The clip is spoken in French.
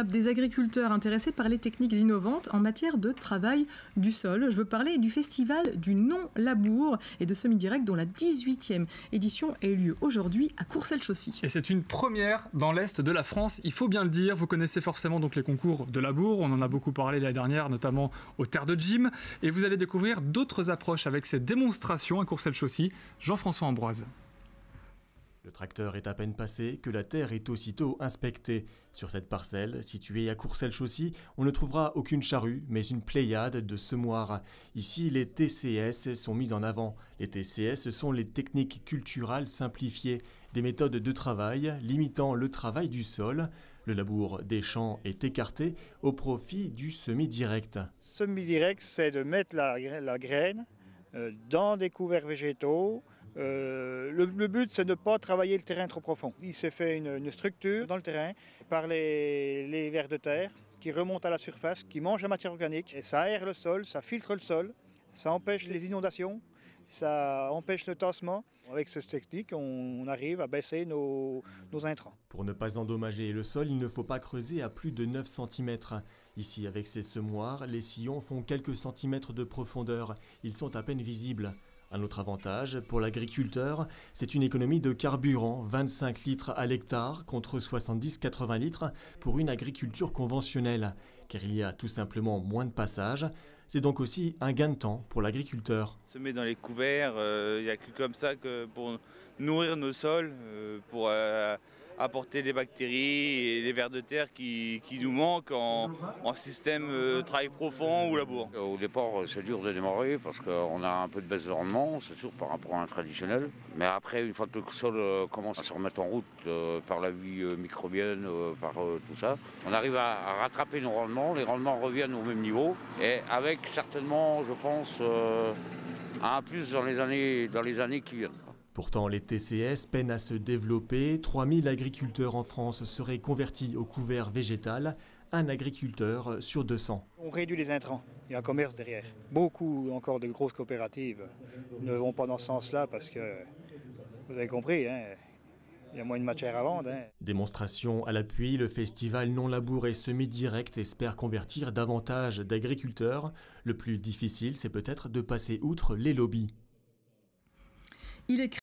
Des agriculteurs intéressés par les techniques innovantes en matière de travail du sol. Je veux parler du festival du non-labour et de Semi-Direct dont la 18e édition a eu lieu aujourd'hui à Courcelles-Chaussy. Et c'est une première dans l'Est de la France, il faut bien le dire. Vous connaissez forcément donc les concours de labour, on en a beaucoup parlé l'année dernière, notamment aux terres de gym. Et vous allez découvrir d'autres approches avec ces démonstrations à Courcelles-Chaussy. Jean-François Ambroise. Le tracteur est à peine passé que la terre est aussitôt inspectée. Sur cette parcelle, située à Courcelles-Chaussy, on ne trouvera aucune charrue, mais une pléiade de semoirs. Ici, les TCS sont mis en avant. Les TCS sont les techniques culturales simplifiées, des méthodes de travail limitant le travail du sol. Le labour des champs est écarté au profit du semi-direct. Semi-direct, c'est de mettre la graine dans des couverts végétaux. Le but, c'est de ne pas travailler le terrain trop profond. Il s'est fait une structure dans le terrain par les vers de terre qui remontent à la surface, qui mangent la matière organique. Et ça aère le sol, ça filtre le sol, ça empêche les inondations, ça empêche le tassement. Avec cette technique, on arrive à baisser nos intrants. Pour ne pas endommager le sol, il ne faut pas creuser à plus de 9 cm. Ici, avec ces semoirs, les sillons font quelques centimètres de profondeur. Ils sont à peine visibles. Un autre avantage pour l'agriculteur, c'est une économie de carburant, 25 litres à l'hectare contre 70-80 litres pour une agriculture conventionnelle, car il y a tout simplement moins de passages. C'est donc aussi un gain de temps pour l'agriculteur. Semer dans les couverts, il n'y a que comme ça que pour nourrir nos sols, pour apporter les bactéries et les vers de terre qui nous manquent en système travail profond ou labour. Au départ, c'est dur de démarrer parce qu'on a un peu de baisse de rendement, c'est sûr, par rapport à un traditionnel. Mais après, une fois que le sol commence à se remettre en route par la vie microbienne, par tout ça, on arrive à rattraper nos rendements, les rendements reviennent au même niveau. Et avec certainement, je pense, un plus dans les années qui viennent. Pourtant, les TCS peinent à se développer. 3000 agriculteurs en France seraient convertis au couvert végétal, un agriculteur sur 200. On réduit les intrants, il y a un commerce derrière. Beaucoup encore de grosses coopératives ne vont pas dans ce sens-là parce que, vous avez compris, il y a moins de matière à vendre. Démonstration à l'appui, le festival non-labour et semi-direct espère convertir davantage d'agriculteurs. Le plus difficile, c'est peut-être de passer outre les lobbies. Il est